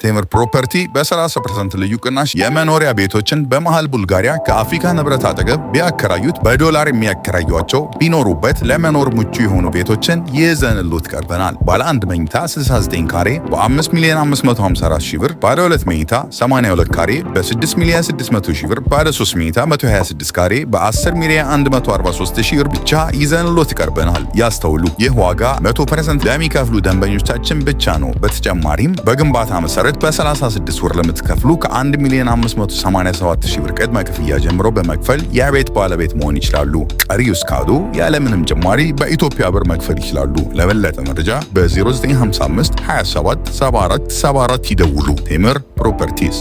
ቴምር ፕሮፐርቲ በ30% ልዩ ቅናሽ የመኖሪያ ቤቶችን በመሃል ቡልጋሪያ ከአፍሪካ ንብረት አጠገብ ቢያከራዩት በዶላር የሚያከራዩቸው ቢኖሩበት ለመኖር ምቹ የሆኑ ቤቶችን ይዘንሉት ቀርበናል። ባለ 1 መኝታ 69 ካሬ በ5,554,000 ብር፣ ባለ 2 መኝታ 82 ካሬ በ6,600,000 ብር፣ ባለ 3 መኝታ 126 ካሬ በ10,143,000 ብር ብቻ ይዘንሎት ቀርበናል። ያስተውሉ፣ ይህ ዋጋ 100% ለሚከፍሉ ደንበኞቻችን ብቻ ነው። በተጨማሪም በግንባታ መሰረት በ36 ወር ለምትከፍሉ ከ1,587,000 ብር ቅድመ ክፍያ ጀምሮ በመክፈል የቤት ባለቤት መሆን ይችላሉ። ቀሪው እስካዱ ያለምንም ጭማሪ በኢትዮጵያ ብር መክፈል ይችላሉ። ለበለጠ መረጃ በ0955 27 74 74 ይደውሉ። ቴምር ፕሮፐርቲስ።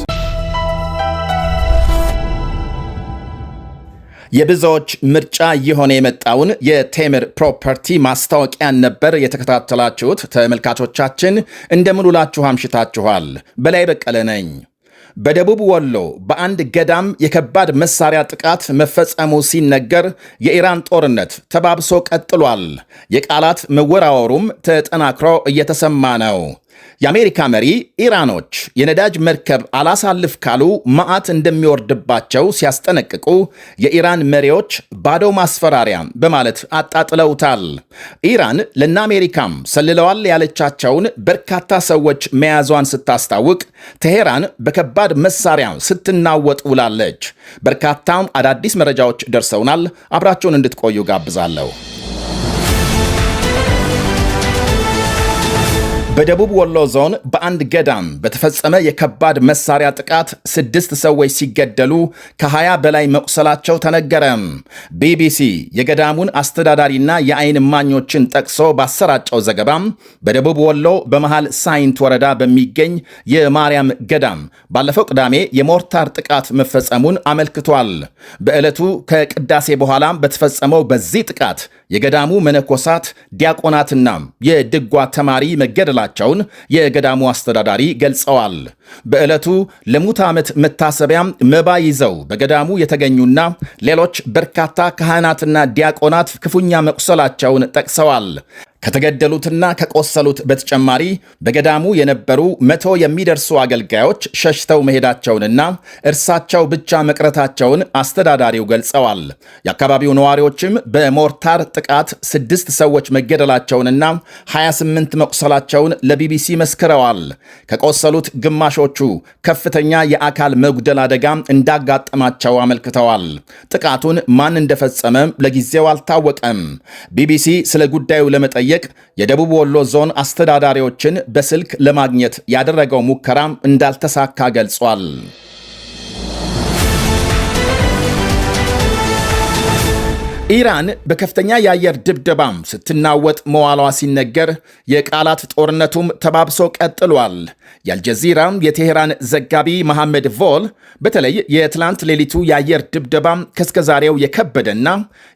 የብዙዎች ምርጫ የሆነ የመጣውን የቴምር ፕሮፐርቲ ማስታወቂያን ነበር የተከታተላችሁት። ተመልካቾቻችን እንደምን ውላችሁ አምሽታችኋል? በላይ በቀለ ነኝ። በደቡብ ወሎ በአንድ ገዳም የከባድ መሳሪያ ጥቃት መፈጸሙ ሲነገር የኢራን ጦርነት ተባብሶ ቀጥሏል። የቃላት መወራወሩም ተጠናክሮ እየተሰማ ነው። የአሜሪካ መሪ ኢራኖች የነዳጅ መርከብ አላሳልፍ ካሉ መዓት እንደሚወርድባቸው ሲያስጠነቅቁ የኢራን መሪዎች ባዶ ማስፈራሪያ በማለት አጣጥለውታል። ኢራን ለእነ አሜሪካም ሰልለዋል ያለቻቸውን በርካታ ሰዎች መያዟን ስታስታውቅ ቴሄራን በከባድ መሳሪያ ስትናወጥ ውላለች። በርካታም አዳዲስ መረጃዎች ደርሰውናል። አብራችሁን እንድትቆዩ ጋብዛለሁ። በደቡብ ወሎ ዞን በአንድ ገዳም በተፈጸመ የከባድ መሳሪያ ጥቃት 6 ሰዎች ሲገደሉ ከ20 በላይ መቁሰላቸው ተነገረም። ቢቢሲ የገዳሙን አስተዳዳሪና የዓይን እማኞችን ጠቅሶ ባሰራጨው ዘገባም በደቡብ ወሎ በመሃል ሳይንት ወረዳ በሚገኝ የማርያም ገዳም ባለፈው ቅዳሜ የሞርታር ጥቃት መፈጸሙን አመልክቷል። በዕለቱ ከቅዳሴ በኋላ በተፈጸመው በዚህ ጥቃት የገዳሙ መነኮሳት፣ ዲያቆናትና የድጓ ተማሪ መገደላቸውን የገዳሙ አስተዳዳሪ ገልጸዋል። በዕለቱ ለሙት ዓመት መታሰቢያ መባ ይዘው በገዳሙ የተገኙና ሌሎች በርካታ ካህናትና ዲያቆናት ክፉኛ መቁሰላቸውን ጠቅሰዋል። ከተገደሉትና ከቆሰሉት በተጨማሪ በገዳሙ የነበሩ 100 የሚደርሱ አገልጋዮች ሸሽተው መሄዳቸውንና እርሳቸው ብቻ መቅረታቸውን አስተዳዳሪው ገልጸዋል። የአካባቢው ነዋሪዎችም በሞርታር ጥቃት 6 ሰዎች መገደላቸውንና 28 መቁሰላቸውን ለቢቢሲ መስክረዋል። ከቆሰሉት ግማሾቹ ከፍተኛ የአካል መጉደል አደጋ እንዳጋጠማቸው አመልክተዋል። ጥቃቱን ማን እንደፈጸመ ለጊዜው አልታወቀም። ቢቢሲ ስለ ጉዳዩ ለመጠየቅ የደቡብ ወሎ ዞን አስተዳዳሪዎችን በስልክ ለማግኘት ያደረገው ሙከራም እንዳልተሳካ ገልጿል። ኢራን በከፍተኛ የአየር ድብደባም ስትናወጥ መዋሏ ሲነገር የቃላት ጦርነቱም ተባብሶ ቀጥሏል። የአልጀዚራም የቴሄራን ዘጋቢ መሐመድ ቮል በተለይ የትላንት ሌሊቱ የአየር ድብደባም ከስከዛሬው የከበደና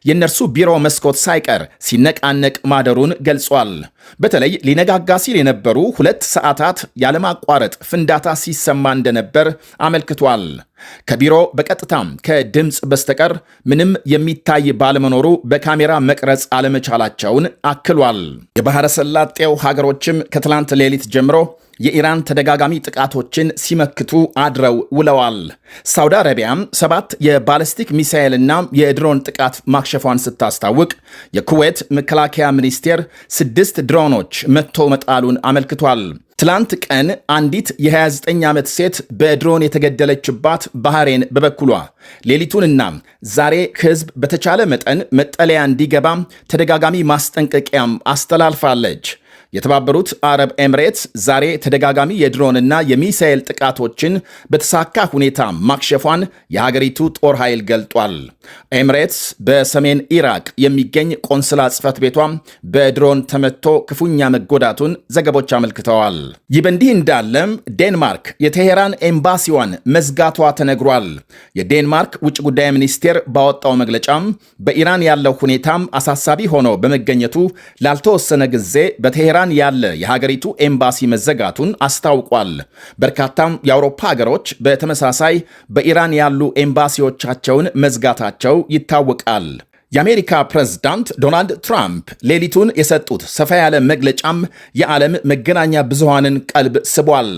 የእነርሱ ቢሮ መስኮት ሳይቀር ሲነቃነቅ ማደሩን ገልጿል። በተለይ ሊነጋጋ ሲል የነበሩ 2 ሰዓታት ያለማቋረጥ ፍንዳታ ሲሰማ እንደነበር አመልክቷል። ከቢሮ በቀጥታም ከድምፅ በስተቀር ምንም የሚታይ ባለመኖሩ በካሜራ መቅረጽ አለመቻላቸውን አክሏል። የባሕረ ሰላጤው ሀገሮችም ከትላንት ሌሊት ጀምሮ የኢራን ተደጋጋሚ ጥቃቶችን ሲመክቱ አድረው ውለዋል። ሳውዲ አረቢያም 7 የባለስቲክ ሚሳኤልና የድሮን ጥቃት ማክሸፏን ስታስታውቅ የኩዌት መከላከያ ሚኒስቴር 6 ድሮኖች መትቶ መጣሉን አመልክቷል። ትላንት ቀን አንዲት የ29 ዓመት ሴት በድሮን የተገደለችባት ባህሬን በበኩሏ ሌሊቱንና ዛሬ ሕዝብ በተቻለ መጠን መጠለያ እንዲገባ ተደጋጋሚ ማስጠንቀቂያም አስተላልፋለች። የተባበሩት አረብ ኤምሬትስ ዛሬ ተደጋጋሚ የድሮንና የሚሳኤል ጥቃቶችን በተሳካ ሁኔታ ማክሸፏን የሀገሪቱ ጦር ኃይል ገልጧል። ኤምሬትስ በሰሜን ኢራቅ የሚገኝ ቆንስላ ጽሕፈት ቤቷም በድሮን ተመትቶ ክፉኛ መጎዳቱን ዘገቦች አመልክተዋል። ይህ በእንዲህ እንዳለም ዴንማርክ የቴሄራን ኤምባሲዋን መዝጋቷ ተነግሯል። የዴንማርክ ውጭ ጉዳይ ሚኒስቴር ባወጣው መግለጫም በኢራን ያለው ሁኔታም አሳሳቢ ሆኖ በመገኘቱ ላልተወሰነ ጊዜ በቴሄራን ያለ የሀገሪቱ ኤምባሲ መዘጋቱን አስታውቋል። በርካታም የአውሮፓ ሀገሮች በተመሳሳይ በኢራን ያሉ ኤምባሲዎቻቸውን መዝጋታቸው ይታወቃል። የአሜሪካ ፕሬዝዳንት ዶናልድ ትራምፕ ሌሊቱን የሰጡት ሰፋ ያለ መግለጫም የዓለም መገናኛ ብዙሃንን ቀልብ ስቧል።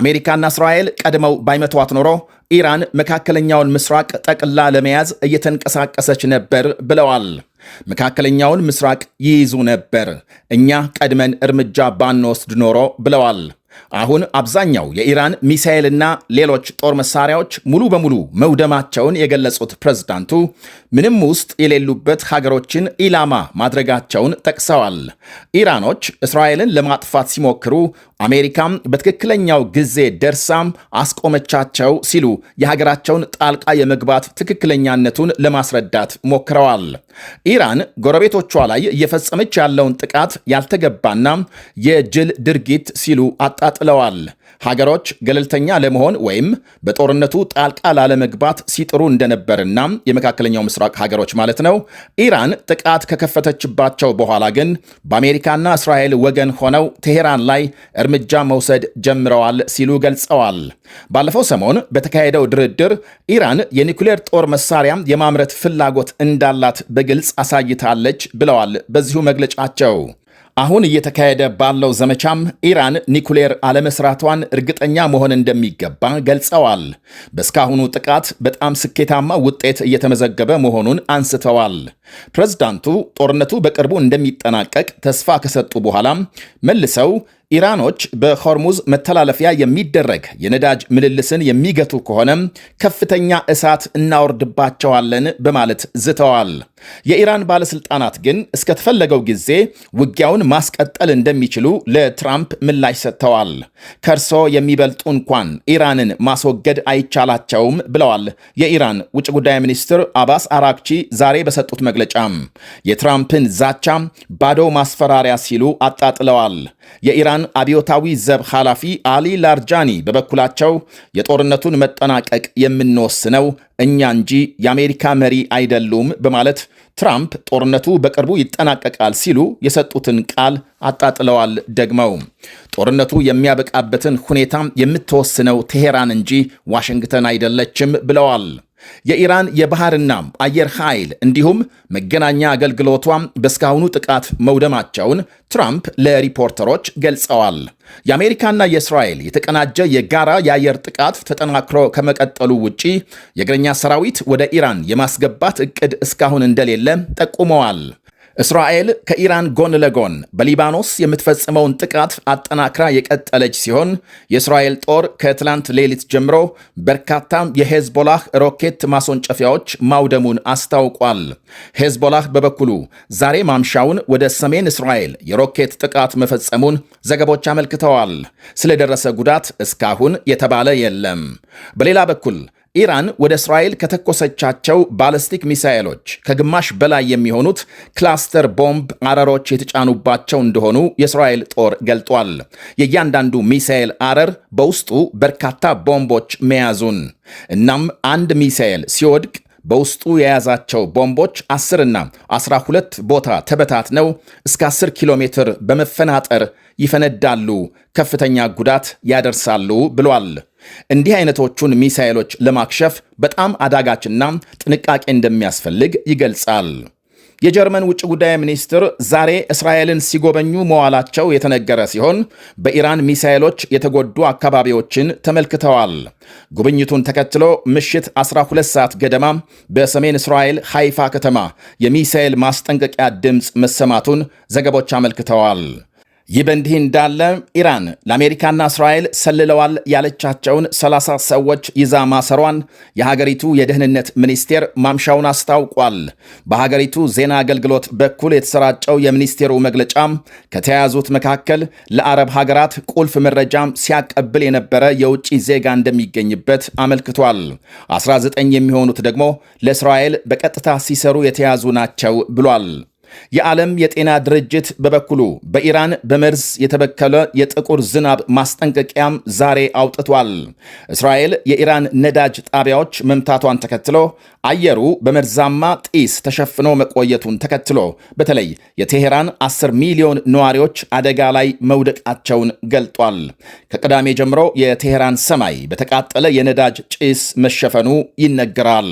አሜሪካና እስራኤል ቀድመው ባይመቷት ኖሮ ኢራን መካከለኛውን ምስራቅ ጠቅላ ለመያዝ እየተንቀሳቀሰች ነበር ብለዋል። መካከለኛውን ምስራቅ ይይዙ ነበር እኛ ቀድመን እርምጃ ባንወስድ ኖሮ ብለዋል። አሁን አብዛኛው የኢራን ሚሳኤልና ሌሎች ጦር መሳሪያዎች ሙሉ በሙሉ መውደማቸውን የገለጹት ፕሬዝዳንቱ ምንም ውስጥ የሌሉበት ሀገሮችን ኢላማ ማድረጋቸውን ጠቅሰዋል። ኢራኖች እስራኤልን ለማጥፋት ሲሞክሩ አሜሪካም በትክክለኛው ጊዜ ደርሳም አስቆመቻቸው ሲሉ የሀገራቸውን ጣልቃ የመግባት ትክክለኛነቱን ለማስረዳት ሞክረዋል። ኢራን ጎረቤቶቿ ላይ እየፈጸመች ያለውን ጥቃት ያልተገባና የጅል ድርጊት ሲሉ አጣጥለዋል። ሀገሮች ገለልተኛ ለመሆን ወይም በጦርነቱ ጣልቃ ላለመግባት ሲጥሩ እንደነበርና የመካከለኛው ምስራቅ ሀገሮች ማለት ነው። ኢራን ጥቃት ከከፈተችባቸው በኋላ ግን በአሜሪካና እስራኤል ወገን ሆነው ቴሄራን ላይ እርምጃ መውሰድ ጀምረዋል ሲሉ ገልጸዋል። ባለፈው ሰሞን በተካሄደው ድርድር ኢራን የኒኩሌር ጦር መሳሪያ የማምረት ፍላጎት እንዳላት በግልጽ አሳይታለች ብለዋል በዚሁ መግለጫቸው። አሁን እየተካሄደ ባለው ዘመቻም ኢራን ኒኩሌር አለመስራቷን እርግጠኛ መሆን እንደሚገባ ገልጸዋል። በእስካሁኑ ጥቃት በጣም ስኬታማ ውጤት እየተመዘገበ መሆኑን አንስተዋል። ፕሬዝዳንቱ ጦርነቱ በቅርቡ እንደሚጠናቀቅ ተስፋ ከሰጡ በኋላም መልሰው ኢራኖች በሆርሙዝ መተላለፊያ የሚደረግ የነዳጅ ምልልስን የሚገቱ ከሆነም ከፍተኛ እሳት እናወርድባቸዋለን በማለት ዝተዋል። የኢራን ባለስልጣናት ግን እስከተፈለገው ጊዜ ውጊያውን ማስቀጠል እንደሚችሉ ለትራምፕ ምላሽ ሰጥተዋል። ከእርሶ የሚበልጡ እንኳን ኢራንን ማስወገድ አይቻላቸውም ብለዋል የኢራን ውጭ ጉዳይ ሚኒስትር አባስ አራክቺ ዛሬ በሰጡት መግለጫም የትራምፕን ዛቻ ባዶ ማስፈራሪያ ሲሉ አጣጥለዋል። የኢራን አብዮታዊ ዘብ ኃላፊ አሊ ላርጃኒ በበኩላቸው የጦርነቱን መጠናቀቅ የምንወስነው እኛ እንጂ የአሜሪካ መሪ አይደሉም በማለት ትራምፕ ጦርነቱ በቅርቡ ይጠናቀቃል ሲሉ የሰጡትን ቃል አጣጥለዋል። ደግመው ጦርነቱ የሚያበቃበትን ሁኔታ የምትወስነው ቴሄራን እንጂ ዋሽንግተን አይደለችም ብለዋል። የኢራን የባህርና አየር ኃይል እንዲሁም መገናኛ አገልግሎቷም በእስካሁኑ ጥቃት መውደማቸውን ትራምፕ ለሪፖርተሮች ገልጸዋል። የአሜሪካና የእስራኤል የተቀናጀ የጋራ የአየር ጥቃት ተጠናክሮ ከመቀጠሉ ውጪ የእግረኛ ሰራዊት ወደ ኢራን የማስገባት ዕቅድ እስካሁን እንደሌለ ጠቁመዋል። እስራኤል ከኢራን ጎን ለጎን በሊባኖስ የምትፈጽመውን ጥቃት አጠናክራ የቀጠለች ሲሆን የእስራኤል ጦር ከትላንት ሌሊት ጀምሮ በርካታ የሄዝቦላህ ሮኬት ማስወንጨፊያዎች ማውደሙን አስታውቋል። ሄዝቦላህ በበኩሉ ዛሬ ማምሻውን ወደ ሰሜን እስራኤል የሮኬት ጥቃት መፈጸሙን ዘገቦች አመልክተዋል። ስለደረሰ ጉዳት እስካሁን የተባለ የለም። በሌላ በኩል ኢራን ወደ እስራኤል ከተኮሰቻቸው ባለስቲክ ሚሳኤሎች ከግማሽ በላይ የሚሆኑት ክላስተር ቦምብ አረሮች የተጫኑባቸው እንደሆኑ የእስራኤል ጦር ገልጧል። የእያንዳንዱ ሚሳኤል አረር በውስጡ በርካታ ቦምቦች መያዙን እናም አንድ ሚሳኤል ሲወድቅ በውስጡ የያዛቸው ቦምቦች 10 እና 12 ቦታ ተበታትነው እስከ 10 ኪሎ ሜትር በመፈናጠር ይፈነዳሉ፣ ከፍተኛ ጉዳት ያደርሳሉ ብሏል። እንዲህ አይነቶቹን ሚሳኤሎች ለማክሸፍ በጣም አዳጋችና ጥንቃቄ እንደሚያስፈልግ ይገልጻል። የጀርመን ውጭ ጉዳይ ሚኒስትር ዛሬ እስራኤልን ሲጎበኙ መዋላቸው የተነገረ ሲሆን በኢራን ሚሳኤሎች የተጎዱ አካባቢዎችን ተመልክተዋል። ጉብኝቱን ተከትሎ ምሽት 12 ሰዓት ገደማ በሰሜን እስራኤል ሃይፋ ከተማ የሚሳኤል ማስጠንቀቂያ ድምፅ መሰማቱን ዘገቦች አመልክተዋል። ይህ በእንዲህ እንዳለ ኢራን ለአሜሪካና እስራኤል ሰልለዋል ያለቻቸውን 30 ሰዎች ይዛ ማሰሯን የሀገሪቱ የደህንነት ሚኒስቴር ማምሻውን አስታውቋል። በሀገሪቱ ዜና አገልግሎት በኩል የተሰራጨው የሚኒስቴሩ መግለጫም ከተያዙት መካከል ለአረብ ሀገራት ቁልፍ መረጃም ሲያቀብል የነበረ የውጭ ዜጋ እንደሚገኝበት አመልክቷል። 19 የሚሆኑት ደግሞ ለእስራኤል በቀጥታ ሲሰሩ የተያዙ ናቸው ብሏል። የዓለም የጤና ድርጅት በበኩሉ በኢራን በመርዝ የተበከለ የጥቁር ዝናብ ማስጠንቀቂያም ዛሬ አውጥቷል። እስራኤል የኢራን ነዳጅ ጣቢያዎች መምታቷን ተከትሎ አየሩ በመርዛማ ጢስ ተሸፍኖ መቆየቱን ተከትሎ በተለይ የቴሄራን 10 ሚሊዮን ነዋሪዎች አደጋ ላይ መውደቃቸውን ገልጧል። ከቅዳሜ ጀምሮ የቴሄራን ሰማይ በተቃጠለ የነዳጅ ጭስ መሸፈኑ ይነገራል።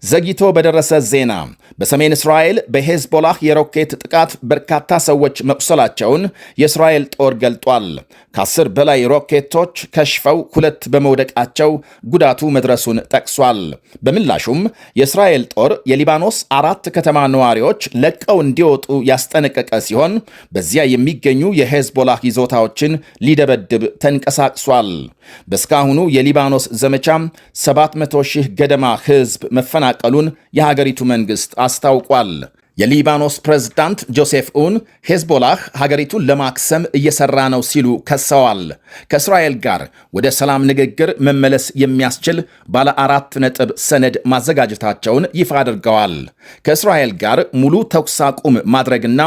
ዘግይቶ በደረሰ ዜና በሰሜን እስራኤል በሄዝቦላህ የሮኬት ጥቃት በርካታ ሰዎች መቁሰላቸውን የእስራኤል ጦር ገልጧል። ከ10 በላይ ሮኬቶች ከሽፈው 2 በመውደቃቸው ጉዳቱ መድረሱን ጠቅሷል። በምላሹም የእስራኤል ጦር የሊባኖስ 4 ከተማ ነዋሪዎች ለቀው እንዲወጡ ያስጠነቀቀ ሲሆን በዚያ የሚገኙ የሄዝቦላህ ይዞታዎችን ሊደበድብ ተንቀሳቅሷል። በእስካሁኑ የሊባኖስ ዘመቻም 700 ሺህ ገደማ ሕዝብ መፈናቀሉን የሀገሪቱ መንግሥት አስታውቋል። የሊባኖስ ፕሬዝዳንት ጆሴፍ ኡን ሄዝቦላህ ሀገሪቱን ለማክሰም እየሰራ ነው ሲሉ ከሰዋል። ከእስራኤል ጋር ወደ ሰላም ንግግር መመለስ የሚያስችል ባለ 4 ነጥብ ሰነድ ማዘጋጀታቸውን ይፋ አድርገዋል። ከእስራኤል ጋር ሙሉ ተኩስ አቁም ማድረግና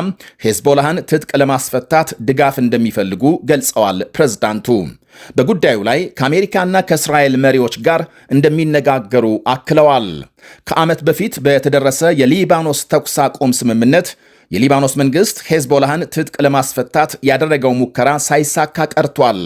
ሄዝቦላህን ትጥቅ ለማስፈታት ድጋፍ እንደሚፈልጉ ገልጸዋል። ፕሬዝዳንቱ በጉዳዩ ላይ ከአሜሪካና ከእስራኤል መሪዎች ጋር እንደሚነጋገሩ አክለዋል። ከዓመት በፊት በተደረሰ የሊባኖስ ተኩስ አቁም ስምምነት የሊባኖስ መንግሥት ሄዝቦላህን ትጥቅ ለማስፈታት ያደረገው ሙከራ ሳይሳካ ቀርቷል።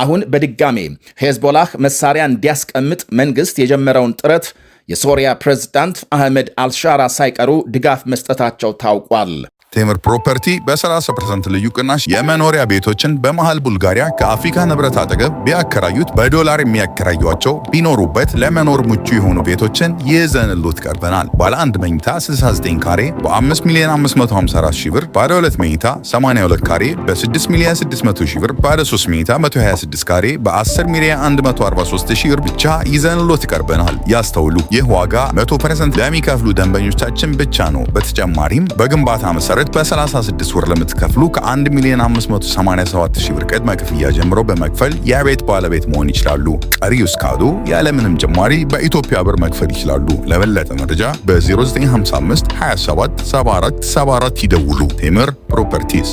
አሁን በድጋሜ ሄዝቦላህ መሳሪያ እንዲያስቀምጥ መንግሥት የጀመረውን ጥረት የሶሪያ ፕሬዝዳንት አህመድ አልሻራ ሳይቀሩ ድጋፍ መስጠታቸው ታውቋል። ቴምር ፕሮፐርቲ በ30% ልዩ ቅናሽ የመኖሪያ ቤቶችን በመሃል ቡልጋሪያ ከአፍሪካ ንብረት አጠገብ ቢያከራዩት በዶላር የሚያከራዩቸው ቢኖሩበት ለመኖር ምቹ የሆኑ ቤቶችን ይዘንሎት ቀርበናል። ባለ 1 መኝታ 69 ካሬ በ5 ሚሊዮን 554 ሺህ ብር፣ ባለ 2 መኝታ 82 ካሬ በ6 ሚሊዮን 600 ሺህ ብር፣ ባለ 3 መኝታ 126 ካሬ በ10 ሚሊዮን 143 ሺህ ብር ብቻ ይዘንሎት ቀርበናል። ያስተውሉ፣ ይህ ዋጋ 100% ለሚከፍሉ ደንበኞቻችን ብቻ ነው። በተጨማሪም በግንባታ መሰረት በ36 ወር ለምትከፍሉ ከ1 ሚሊዮን 587 ሺህ ብር ቅድመ ክፍያ ጀምሮ በመክፈል የቤት ባለቤት መሆን ይችላሉ። ቀሪው እስካሉ ያለምንም ጭማሪ በኢትዮጵያ ብር መክፈል ይችላሉ። ለበለጠ መረጃ በ0955 27 74 74 ይደውሉ። ቴምር ፕሮፐርቲስ